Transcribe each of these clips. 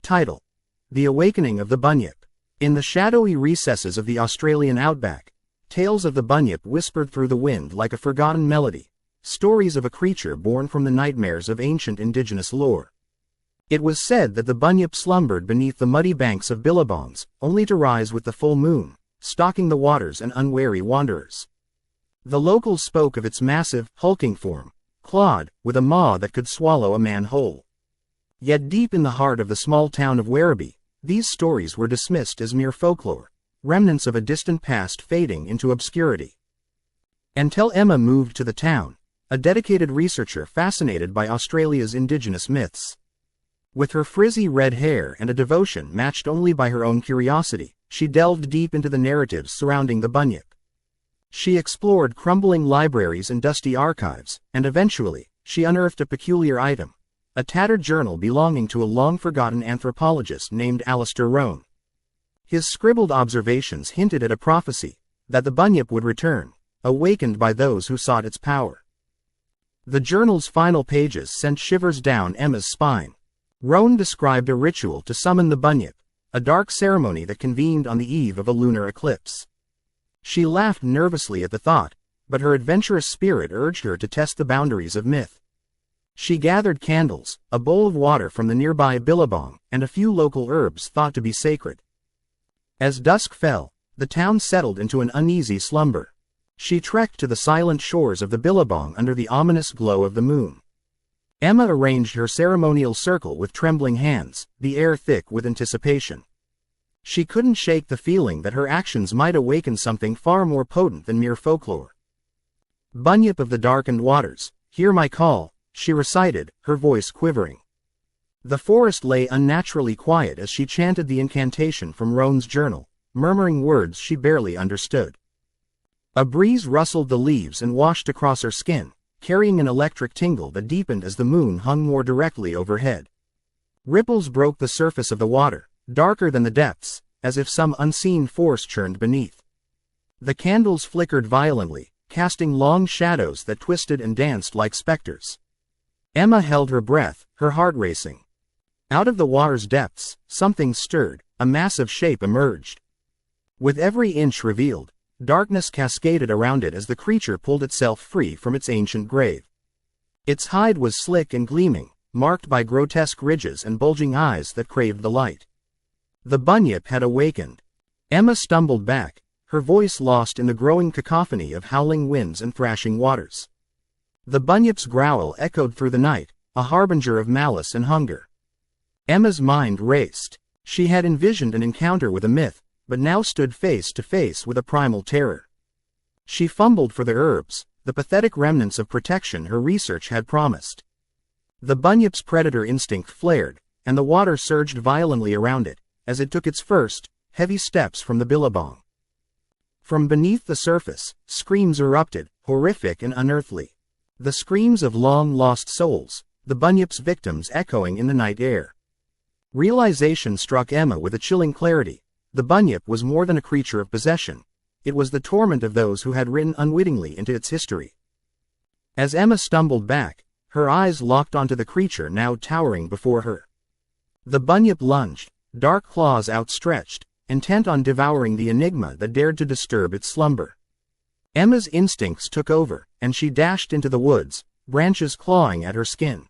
Title: The Awakening of the Bunyip. In the shadowy recesses of the Australian outback, tales of the bunyip whispered through the wind like a forgotten melody, stories of a creature born from the nightmares of ancient indigenous lore. It was said that the bunyip slumbered beneath the muddy banks of billabongs, only to rise with the full moon, stalking the waters and unwary wanderers. The locals spoke of its massive, hulking form, clawed, with a maw that could swallow a man whole. Yet deep in the heart of the small town of Werribee, these stories were dismissed as mere folklore, remnants of a distant past fading into obscurity. Until Emma moved to the town, a dedicated researcher fascinated by Australia's indigenous myths. With her frizzy red hair and a devotion matched only by her own curiosity, she delved deep into the narratives surrounding the bunyip. She explored crumbling libraries and dusty archives, and eventually, she unearthed a peculiar item, a tattered journal belonging to a long-forgotten anthropologist named Alistair Rowan. His scribbled observations hinted at a prophecy, that the bunyip would return, awakened by those who sought its power. The journal's final pages sent shivers down Emma's spine. Rowan described a ritual to summon the bunyip, a dark ceremony that convened on the eve of a lunar eclipse. She laughed nervously at the thought, but her adventurous spirit urged her to test the boundaries of myth. She gathered candles, a bowl of water from the nearby billabong, and a few local herbs thought to be sacred. As dusk fell, the town settled into an uneasy slumber. She trekked to the silent shores of the billabong under the ominous glow of the moon. Emma arranged her ceremonial circle with trembling hands, the air thick with anticipation. She couldn't shake the feeling that her actions might awaken something far more potent than mere folklore. "Bunyip of the darkened waters, hear my call," she recited, her voice quivering. The forest lay unnaturally quiet as she chanted the incantation from Rowan's journal, murmuring words she barely understood. A breeze rustled the leaves and washed across her skin, carrying an electric tingle that deepened as the moon hung more directly overhead. Ripples broke the surface of the water, darker than the depths, as if some unseen force churned beneath. The candles flickered violently, casting long shadows that twisted and danced like specters. Emma held her breath, her heart racing. Out of the water's depths, something stirred, a massive shape emerged. With every inch revealed, darkness cascaded around it as the creature pulled itself free from its ancient grave. Its hide was slick and gleaming, marked by grotesque ridges and bulging eyes that craved the light. The bunyip had awakened. Emma stumbled back, her voice lost in the growing cacophony of howling winds and thrashing waters. The bunyip's growl echoed through the night, a harbinger of malice and hunger. Emma's mind raced. She had envisioned an encounter with a myth, but now stood face to face with a primal terror. She fumbled for the herbs, the pathetic remnants of protection her research had promised. The bunyip's predator instinct flared, and the water surged violently around it, as it took its first, heavy steps from the billabong. From beneath the surface, screams erupted, horrific and unearthly. The screams of long-lost souls, the bunyip's victims echoing in the night air. Realization struck Emma with a chilling clarity. The bunyip was more than a creature of possession. It was the torment of those who had written unwittingly into its history. As Emma stumbled back, her eyes locked onto the creature now towering before her. The bunyip lunged, dark claws outstretched, intent on devouring the enigma that dared to disturb its slumber. Emma's instincts took over, and she dashed into the woods, branches clawing at her skin.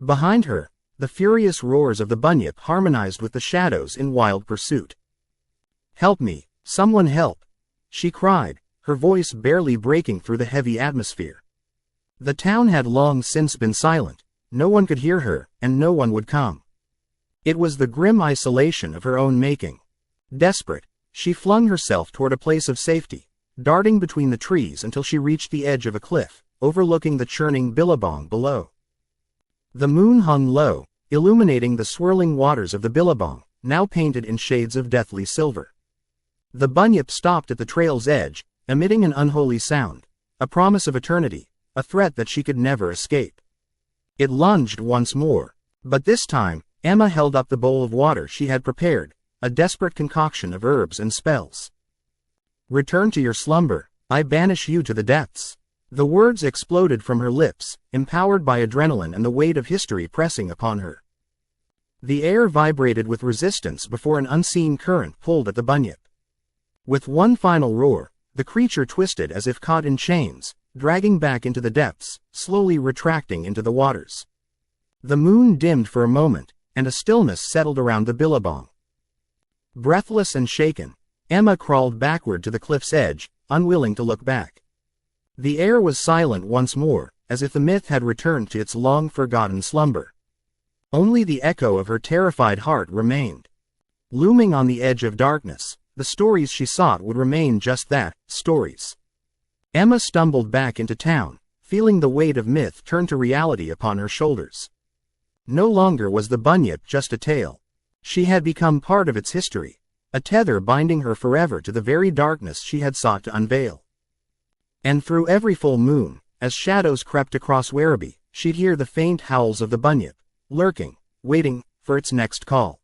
Behind her, the furious roars of the bunyip harmonized with the shadows in wild pursuit. "Help me, someone help!" she cried, her voice barely breaking through the heavy atmosphere. The town had long since been silent, no one could hear her, and no one would come. It was the grim isolation of her own making. Desperate, she flung herself toward a place of safety, darting between the trees until she reached the edge of a cliff, overlooking the churning billabong below. The moon hung low, illuminating the swirling waters of the billabong, now painted in shades of deathly silver. The bunyip stopped at the trail's edge, emitting an unholy sound, a promise of eternity, a threat that she could never escape. It lunged once more, but this time, Emma held up the bowl of water she had prepared, a desperate concoction of herbs and spells. "Return to your slumber, I banish you to the depths." The words exploded from her lips, empowered by adrenaline and the weight of history pressing upon her. The air vibrated with resistance before an unseen current pulled at the bunyip. With one final roar, the creature twisted as if caught in chains, dragging back into the depths, slowly retracting into the waters. The moon dimmed for a moment, and a stillness settled around the billabong. Breathless and shaken, Emma crawled backward to the cliff's edge, unwilling to look back. The air was silent once more, as if the myth had returned to its long-forgotten slumber. Only the echo of her terrified heart remained. Looming on the edge of darkness, the stories she sought would remain just that, stories. Emma stumbled back into town, feeling the weight of myth turn to reality upon her shoulders. No longer was the bunyip just a tale. She had become part of its history, a tether binding her forever to the very darkness she had sought to unveil. And through every full moon, as shadows crept across Werribee, she'd hear the faint howls of the bunyip, lurking, waiting for its next call.